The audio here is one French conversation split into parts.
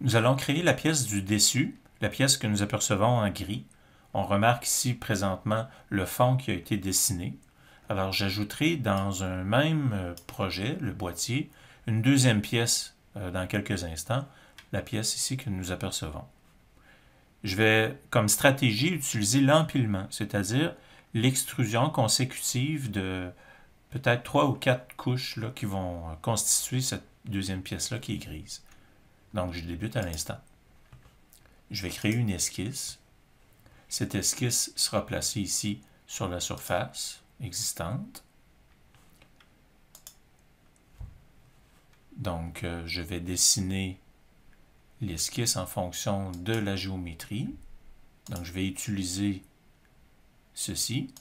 Nous allons créer la pièce du dessus, la pièce que nous apercevons en gris. On remarque ici présentement le fond qui a été dessiné. Alors j'ajouterai dans un même projet, le boîtier, une deuxième pièce dans quelques instants, la pièce ici que nous apercevons. Je vais, comme stratégie, utiliser l'empilement, c'est-à-dire l'extrusion consécutive de peut-être 3 ou 4 couches là, qui vont constituer cette deuxième pièce-là qui est grise. Donc, je débute à l'instant. Je vais créer une esquisse. Cette esquisse sera placée ici sur la surface existante. Donc, je vais dessiner l'esquisse en fonction de la géométrie. Donc, je vais utiliser ceci.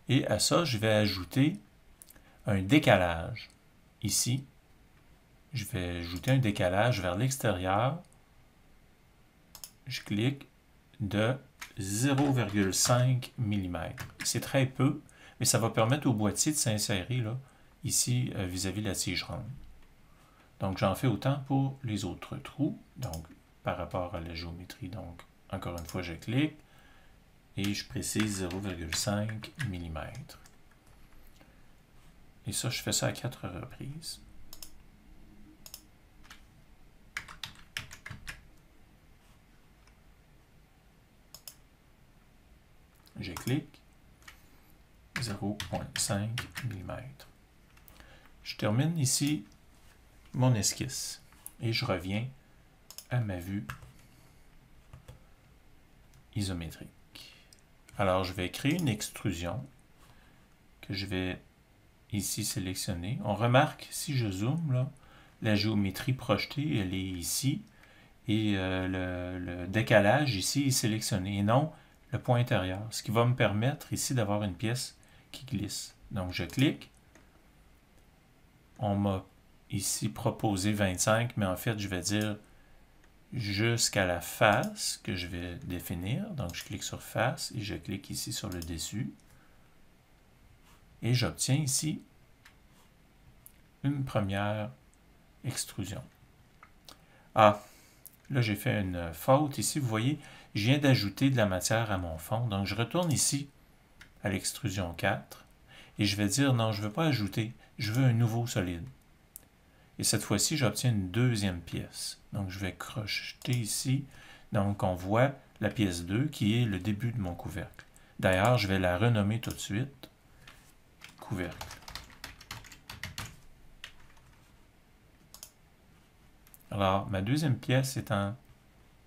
Et à ça, je vais ajouter un décalage. Ici, je vais ajouter un décalage vers l'extérieur. Je clique de 0,5 mm. C'est très peu, mais ça va permettre au boîtier de s'insérer ici vis-à-vis de la tige ronde. Donc, j'en fais autant pour les autres trous, donc par rapport à la géométrie. Donc, encore une fois, je clique et je précise 0,5 mm. Et ça, je fais ça à 4 reprises. Je clique 0,5 mm. Je termine ici mon esquisse et je reviens à ma vue isométrique. Alors, je vais créer une extrusion que je vais ici sélectionner. On remarque, si je zoome, là, la géométrie projetée, elle est ici, et le décalage ici est sélectionné, et non le point intérieur, ce qui va me permettre ici d'avoir une pièce qui glisse. Donc, je clique. On m'a ici proposé 25, mais en fait, je vais dire jusqu'à la face que je vais définir. Donc, je clique sur face et je clique ici sur le dessus. Et j'obtiens ici une première extrusion. Ah, là j'ai fait une faute ici. Vous voyez, je viens d'ajouter de la matière à mon fond. Donc, je retourne ici à l'extrusion 4 et je vais dire non, je ne veux pas ajouter, je veux un nouveau solide. Et cette fois-ci, j'obtiens une deuxième pièce. Donc, je vais crocheter ici. Donc, on voit la pièce 2 qui est le début de mon couvercle. D'ailleurs, je vais la renommer tout de suite. Couvercle. Alors, ma deuxième pièce étant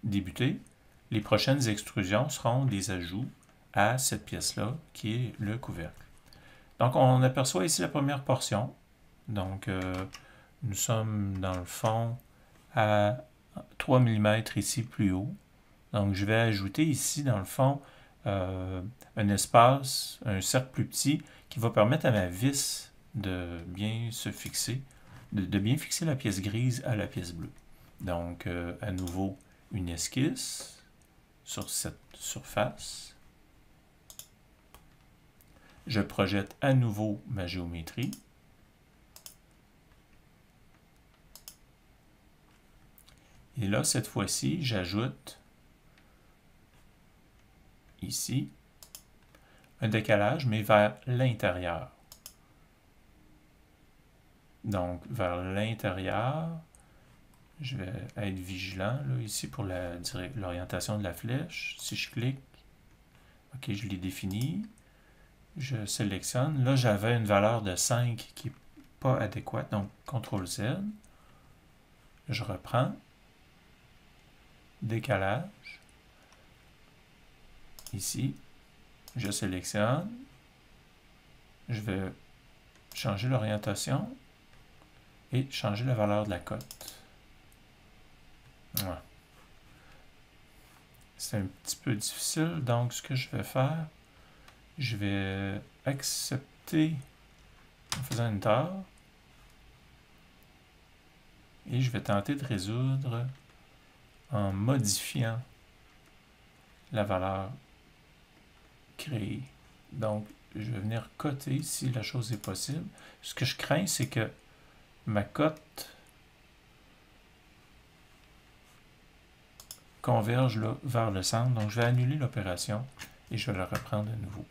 débutée, les prochaines extrusions seront des ajouts à cette pièce-là, qui est le couvercle. Donc, on aperçoit ici la première portion. Donc, nous sommes dans le fond à 3 mm ici plus haut. Donc, je vais ajouter ici, dans le fond, un espace, un cercle plus petit qui va permettre à ma vis de bien se fixer, de bien fixer la pièce grise à la pièce bleue. Donc, à nouveau, une esquisse sur cette surface. Je projette à nouveau ma géométrie. Et là, cette fois-ci, j'ajoute ici un décalage, mais vers l'intérieur. Donc, vers l'intérieur, je vais être vigilant là, ici pour l'orientation de la flèche. Si je clique, OK, je l'ai défini. Je sélectionne. Là, j'avais une valeur de 5 qui n'est pas adéquate, donc CTRL-Z. Je reprends. Décalage. Ici, je sélectionne. Je vais changer l'orientation et changer la valeur de la cote. Voilà. C'est un petit peu difficile, donc ce que je vais faire, je vais accepter en faisant une tare et je vais tenter de résoudre en modifiant la valeur créée. Donc, je vais venir coter si la chose est possible. Ce que je crains, c'est que ma cote converge là, vers le centre. Donc, je vais annuler l'opération et je vais la reprendre à nouveau.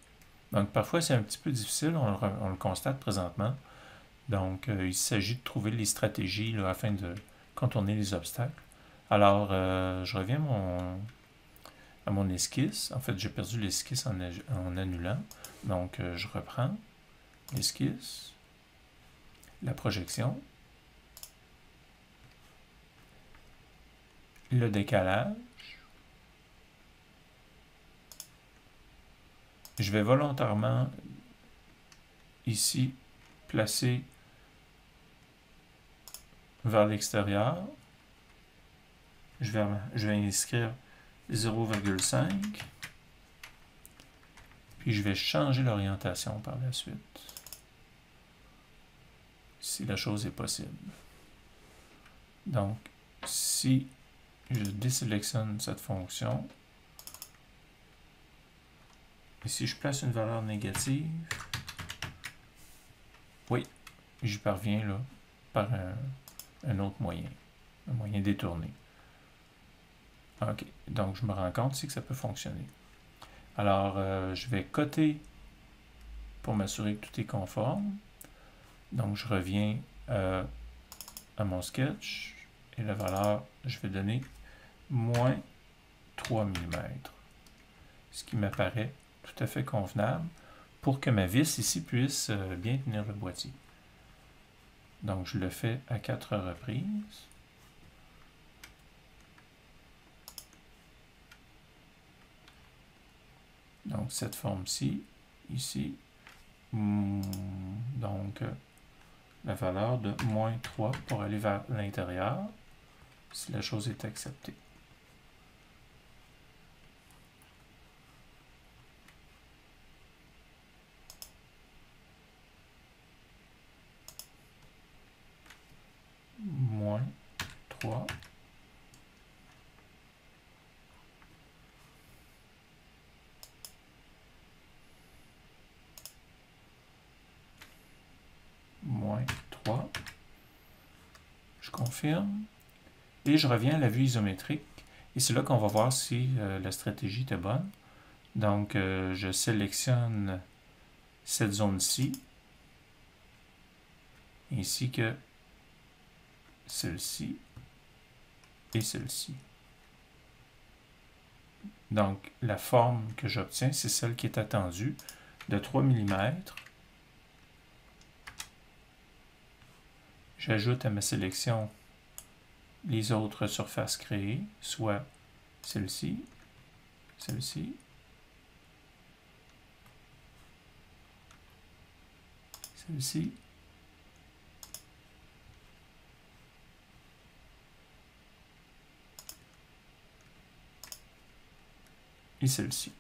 Donc, parfois, c'est un petit peu difficile, on le constate présentement. Donc, il s'agit de trouver les stratégies là, afin de contourner les obstacles. Alors, je reviens à mon esquisse. En fait, j'ai perdu l'esquisse en annulant. Donc, je reprends l'esquisse, la projection, le décalage. Je vais volontairement ici placer vers l'extérieur. Je vais inscrire 0,5. Puis je vais changer l'orientation par la suite. Si la chose est possible. Donc, si je désélectionne cette fonction, et si je place une valeur négative, oui, j'y parviens là par un autre moyen, un moyen détourné. OK, donc je me rends compte ici que ça peut fonctionner. Alors, je vais coter pour m'assurer que tout est conforme. Donc, je reviens à mon sketch et la valeur, je vais donner moins 3 mm, ce qui m'apparaît tout à fait convenable pour que ma vis ici puisse bien tenir le boîtier. Donc, je le fais à 4 reprises. Donc, cette forme-ci, ici, donc la valeur de moins 3 pour aller vers l'intérieur, si la chose est acceptée. Moins 3. Moins 3. Je confirme. Et je reviens à la vue isométrique. Et c'est là qu'on va voir si la stratégie était bonne. Donc, je sélectionne cette zone-ci, ainsi que celle-ci et celle-ci. Donc, la forme que j'obtiens, c'est celle qui est attendue de 3 mm. J'ajoute à ma sélection les autres surfaces créées, soit celle-ci, celle-ci, celle-ci, et celle-ci.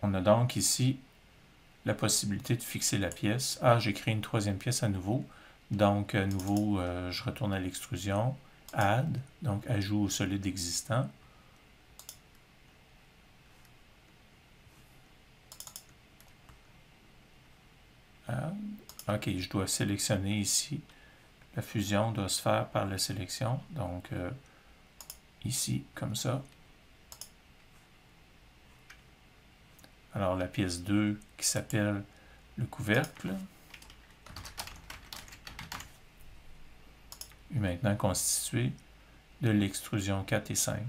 On a donc ici la possibilité de fixer la pièce. Ah, j'ai créé une troisième pièce à nouveau. Donc, à nouveau, je retourne à l'extrusion. Add, donc ajout au solide existant. Add. OK, je dois sélectionner ici. La fusion doit se faire par la sélection. Donc, ici, comme ça. Alors, la pièce 2 qui s'appelle le couvercle est maintenant constituée de l'extrusion 4 et 5.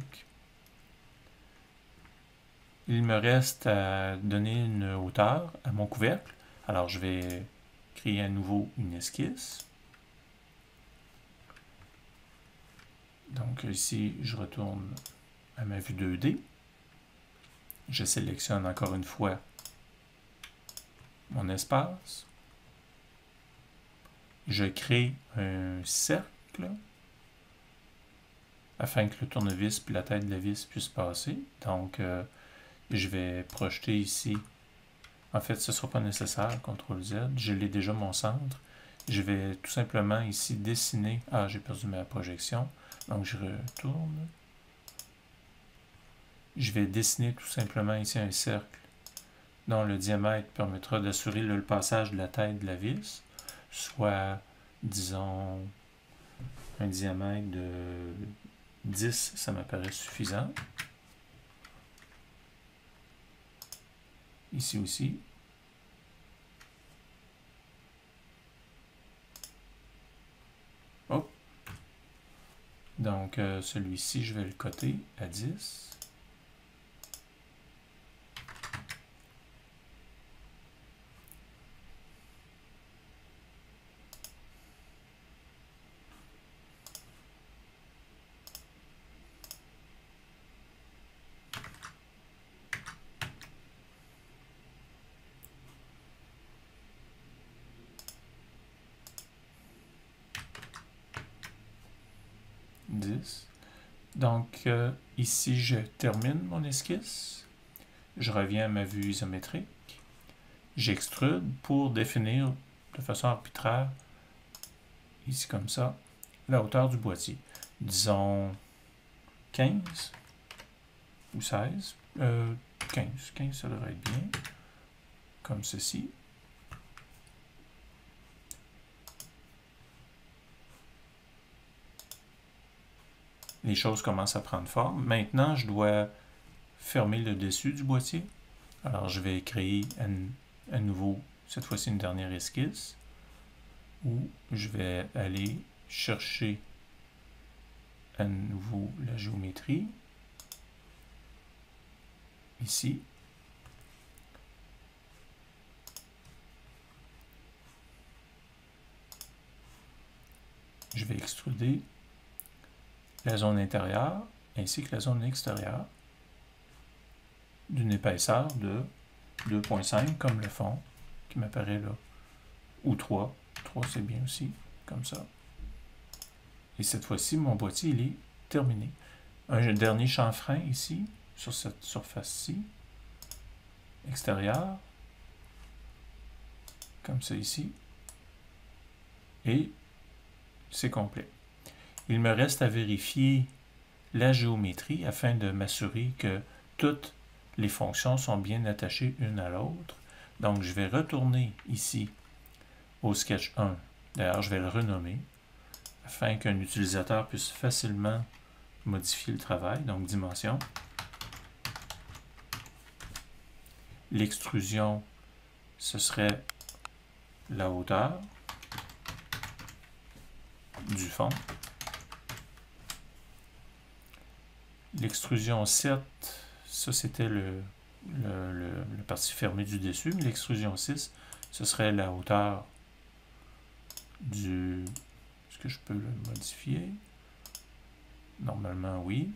Il me reste à donner une hauteur à mon couvercle. Alors, je vais créer à nouveau une esquisse. Donc, ici, je retourne à ma vue 2D. Je sélectionne encore une fois mon espace. Je crée un cercle afin que le tournevis puis la tête de la vis puisse passer. Donc, je vais projeter ici. En fait, ce ne sera pas nécessaire, CTRL Z. Je l'ai déjà mon centre. Je vais tout simplement ici dessiner. Ah, j'ai perdu ma projection. Donc, je retourne. Je vais dessiner tout simplement ici un cercle dont le diamètre permettra d'assurer le passage de la tête de la vis, soit disons, un diamètre de 10, ça m'apparaît suffisant. Ici aussi. Oh. Donc, celui-ci, je vais le coter à 10. Donc, ici, je termine mon esquisse. Je reviens à ma vue isométrique. J'extrude pour définir de façon arbitraire, ici comme ça, la hauteur du boîtier. Disons 15 ou 16. 15. 15, ça devrait être bien. Comme ceci. Les choses commencent à prendre forme. Maintenant, je dois fermer le dessus du boîtier. Alors, je vais créer à nouveau, cette fois-ci, une dernière esquisse où je vais aller chercher à nouveau la géométrie. Ici. Je vais extruder la zone intérieure ainsi que la zone extérieure d'une épaisseur de 2.5 comme le fond qui m'apparaît là, ou 3. 3 c'est bien aussi, comme ça. Et cette fois-ci, mon boîtier il est terminé. Un dernier chanfrein ici, sur cette surface-ci, extérieure, comme ça ici, et c'est complet. Il me reste à vérifier la géométrie afin de m'assurer que toutes les fonctions sont bien attachées une à l'autre. Donc, je vais retourner ici au Sketch 1. D'ailleurs, je vais le renommer afin qu'un utilisateur puisse facilement modifier le travail. Donc, dimension. L'extrusion, ce serait la hauteur du fond. L'extrusion 7, ça c'était la partie fermée du dessus. L'extrusion 6, ce serait la hauteur du... Est-ce que je peux le modifier? Normalement, oui.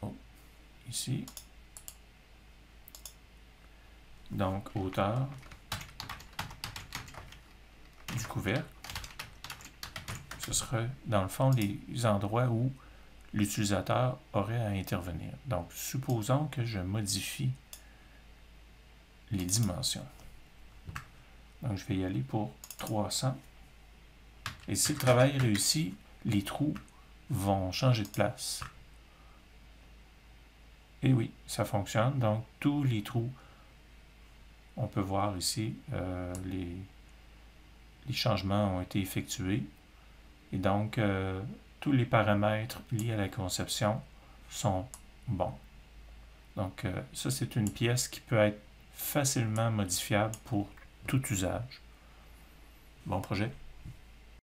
Oh, ici. Donc, hauteur du couvercle. Ce serait, dans le fond, les endroits où l'utilisateur aurait à intervenir. Donc, supposons que je modifie les dimensions. Donc, je vais y aller pour 300. Et si le travail est réussi, les trous vont changer de place. Et oui, ça fonctionne. Donc, tous les trous, on peut voir ici, les changements ont été effectués. Et donc, tous les paramètres liés à la conception sont bons. Donc, ça, c'est une pièce qui peut être facilement modifiable pour tout usage. Bon projet.